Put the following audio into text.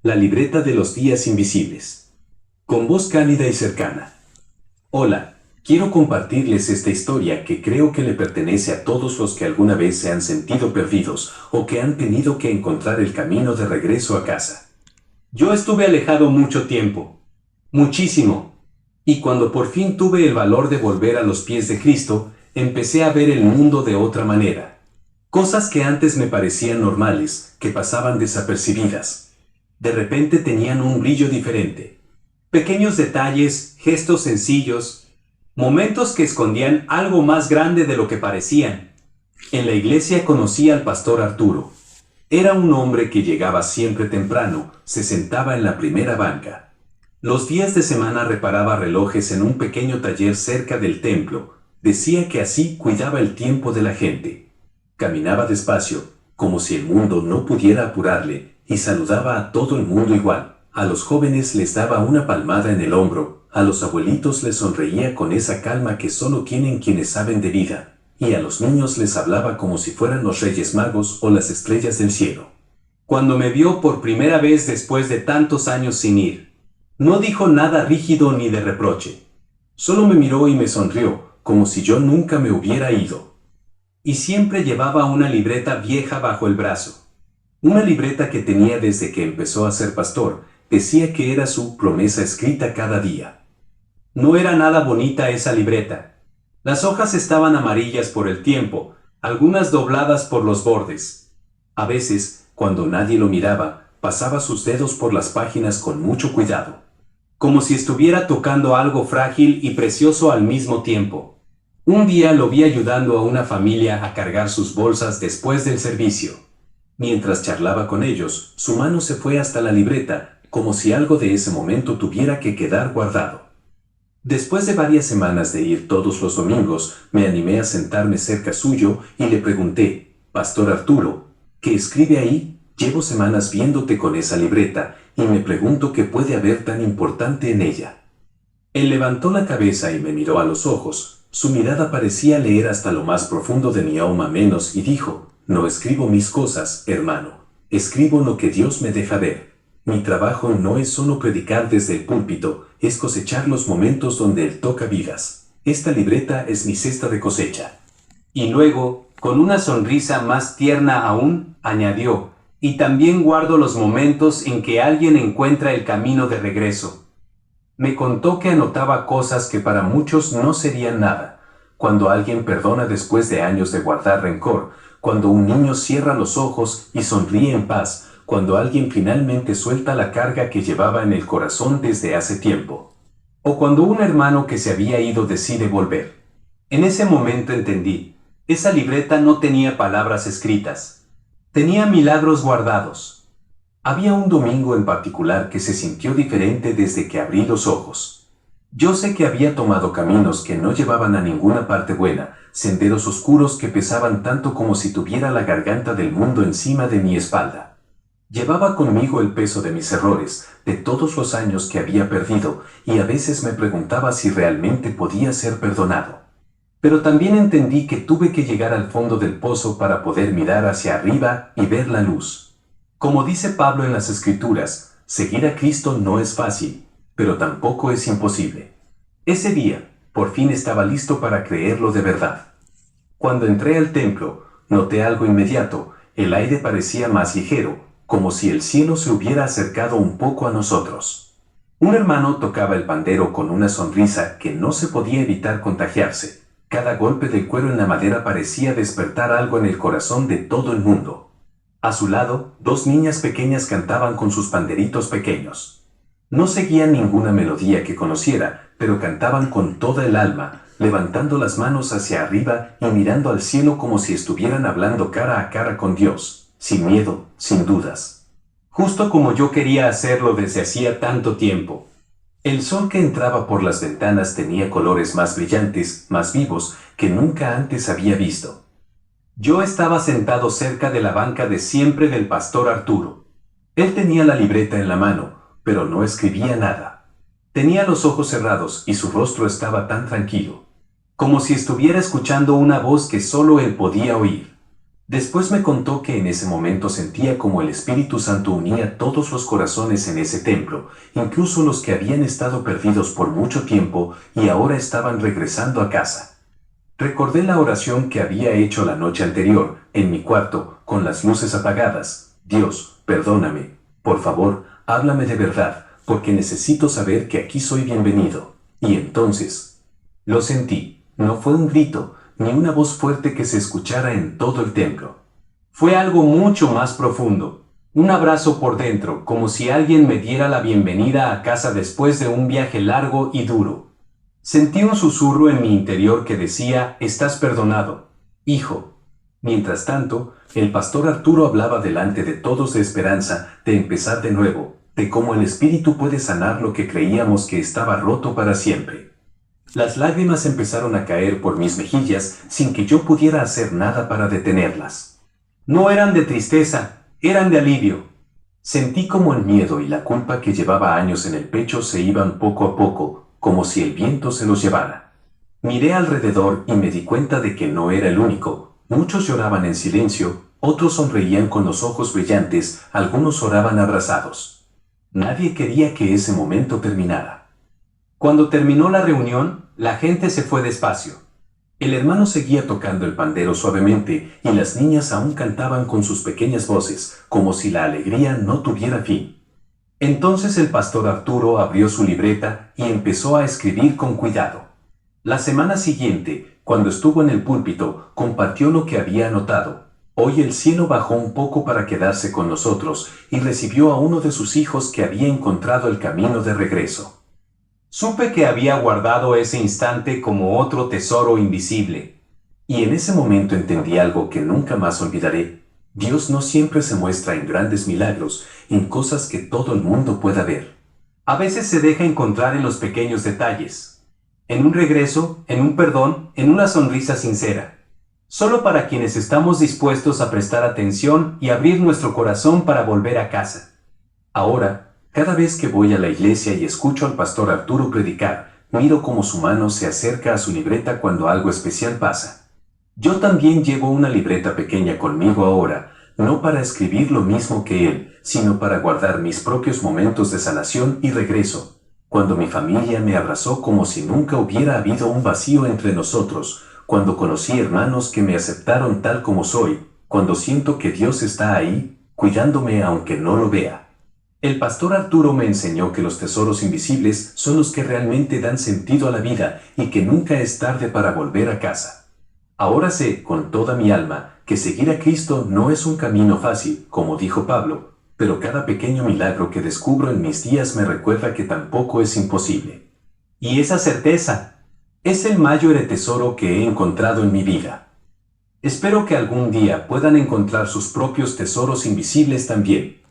La libreta de los días invisibles. Con voz cálida y cercana. Hola, quiero compartirles esta historia que creo que le pertenece a todos los que alguna vez se han sentido perdidos o que han tenido que encontrar el camino de regreso a casa. Yo estuve alejado mucho tiempo. Muchísimo. Y cuando por fin tuve el valor de volver a los pies de Cristo, empecé a ver el mundo de otra manera. Cosas que antes me parecían normales, que pasaban desapercibidas. De repente tenían un brillo diferente. Pequeños detalles, gestos sencillos, momentos que escondían algo más grande de lo que parecían. En la iglesia conocí al pastor Arturo. Era un hombre que llegaba siempre temprano, se sentaba en la primera banca. Los días de semana reparaba relojes en un pequeño taller cerca del templo. Decía que así cuidaba el tiempo de la gente. Caminaba despacio, como si el mundo no pudiera apurarle, y saludaba a todo el mundo igual. A los jóvenes les daba una palmada en el hombro, a los abuelitos les sonreía con esa calma que solo tienen quienes saben de vida, y a los niños les hablaba como si fueran los Reyes Magos o las estrellas del cielo. Cuando me vio por primera vez después de tantos años sin ir, no dijo nada rígido ni de reproche. Solo me miró y me sonrió, como si yo nunca me hubiera ido. Y siempre llevaba una libreta vieja bajo el brazo. Una libreta que tenía desde que empezó a ser pastor. Decía que era su promesa escrita cada día. No era nada bonita esa libreta. Las hojas estaban amarillas por el tiempo, algunas dobladas por los bordes. A veces, cuando nadie lo miraba, pasaba sus dedos por las páginas con mucho cuidado, como si estuviera tocando algo frágil y precioso al mismo tiempo. Un día lo vi ayudando a una familia a cargar sus bolsas después del servicio. Mientras charlaba con ellos, su mano se fue hasta la libreta, como si algo de ese momento tuviera que quedar guardado. Después de varias semanas de ir todos los domingos, me animé a sentarme cerca suyo y le pregunté: «Pastor Arturo, ¿qué escribe ahí? Llevo semanas viéndote con esa libreta y me pregunto qué puede haber tan importante en ella». Él levantó la cabeza y me miró a los ojos. Su mirada parecía leer hasta lo más profundo de mi alma menos y dijo: «No escribo mis cosas, hermano. Escribo lo que Dios me deja ver. Mi trabajo no es solo predicar desde el púlpito, es cosechar los momentos donde Él toca vidas. Esta libreta es mi cesta de cosecha». Y luego, con una sonrisa más tierna aún, añadió: «Y también guardo los momentos en que alguien encuentra el camino de regreso». Me contó que anotaba cosas que para muchos no serían nada. Cuando alguien perdona después de años de guardar rencor, cuando un niño cierra los ojos y sonríe en paz, cuando alguien finalmente suelta la carga que llevaba en el corazón desde hace tiempo. O cuando un hermano que se había ido decide volver. En ese momento entendí, esa libreta no tenía palabras escritas. Tenía milagros guardados. Había un domingo en particular que se sintió diferente desde que abrí los ojos. Yo sé que había tomado caminos que no llevaban a ninguna parte buena, senderos oscuros que pesaban tanto como si tuviera la garganta del mundo encima de mi espalda. Llevaba conmigo el peso de mis errores, de todos los años que había perdido, y a veces me preguntaba si realmente podía ser perdonado. Pero también entendí que tuve que llegar al fondo del pozo para poder mirar hacia arriba y ver la luz. Como dice Pablo en las Escrituras, seguir a Cristo no es fácil, pero tampoco es imposible. Ese día, por fin estaba listo para creerlo de verdad. Cuando entré al templo, noté algo inmediato: el aire parecía más ligero, como si el cielo se hubiera acercado un poco a nosotros. Un hermano tocaba el pandero con una sonrisa que no se podía evitar contagiarse. Cada golpe del cuero en la madera parecía despertar algo en el corazón de todo el mundo. A su lado, dos niñas pequeñas cantaban con sus panderitos pequeños. No seguían ninguna melodía que conociera, pero cantaban con toda el alma, levantando las manos hacia arriba y mirando al cielo como si estuvieran hablando cara a cara con Dios. Sin miedo, sin dudas. Justo como yo quería hacerlo desde hacía tanto tiempo. El sol que entraba por las ventanas tenía colores más brillantes, más vivos, que nunca antes había visto. Yo estaba sentado cerca de la banca de siempre del pastor Arturo. Él tenía la libreta en la mano, pero no escribía nada. Tenía los ojos cerrados y su rostro estaba tan tranquilo, como si estuviera escuchando una voz que solo él podía oír. Después me contó que en ese momento sentía como el Espíritu Santo unía todos los corazones en ese templo, incluso los que habían estado perdidos por mucho tiempo y ahora estaban regresando a casa. Recordé la oración que había hecho la noche anterior, en mi cuarto, con las luces apagadas. Dios, perdóname. Por favor, háblame de verdad, porque necesito saber que aquí soy bienvenido. Y entonces, lo sentí. No fue un grito, ni una voz fuerte que se escuchara en todo el templo. Fue algo mucho más profundo. Un abrazo por dentro, como si alguien me diera la bienvenida a casa después de un viaje largo y duro. Sentí un susurro en mi interior que decía, estás perdonado, hijo. Mientras tanto, el pastor Arturo hablaba delante de todos de esperanza, de empezar de nuevo, de cómo el Espíritu puede sanar lo que creíamos que estaba roto para siempre. Las lágrimas empezaron a caer por mis mejillas sin que yo pudiera hacer nada para detenerlas. No eran de tristeza, eran de alivio. Sentí como el miedo y la culpa que llevaba años en el pecho se iban poco a poco, como si el viento se los llevara. Miré alrededor y me di cuenta de que no era el único. Muchos lloraban en silencio, otros sonreían con los ojos brillantes, algunos oraban abrazados. Nadie quería que ese momento terminara. Cuando terminó la reunión, la gente se fue despacio. El hermano seguía tocando el pandero suavemente y las niñas aún cantaban con sus pequeñas voces, como si la alegría no tuviera fin. Entonces el pastor Arturo abrió su libreta y empezó a escribir con cuidado. La semana siguiente, cuando estuvo en el púlpito, compartió lo que había anotado. Hoy el cielo bajó un poco para quedarse con nosotros y recibió a uno de sus hijos que había encontrado el camino de regreso. Supe que había guardado ese instante como otro tesoro invisible. Y en ese momento entendí algo que nunca más olvidaré. Dios no siempre se muestra en grandes milagros, en cosas que todo el mundo pueda ver. A veces se deja encontrar en los pequeños detalles. En un regreso, en un perdón, en una sonrisa sincera. Solo para quienes estamos dispuestos a prestar atención y abrir nuestro corazón para volver a casa. Ahora, cada vez que voy a la iglesia y escucho al pastor Arturo predicar, miro cómo su mano se acerca a su libreta cuando algo especial pasa. Yo también llevo una libreta pequeña conmigo ahora, no para escribir lo mismo que él, sino para guardar mis propios momentos de sanación y regreso. Cuando mi familia me abrazó como si nunca hubiera habido un vacío entre nosotros, cuando conocí hermanos que me aceptaron tal como soy, cuando siento que Dios está ahí, cuidándome aunque no lo vea. El pastor Arturo me enseñó que los tesoros invisibles son los que realmente dan sentido a la vida y que nunca es tarde para volver a casa. Ahora sé, con toda mi alma, que seguir a Cristo no es un camino fácil, como dijo Pablo, pero cada pequeño milagro que descubro en mis días me recuerda que tampoco es imposible. Y esa certeza es el mayor tesoro que he encontrado en mi vida. Espero que algún día puedan encontrar sus propios tesoros invisibles también.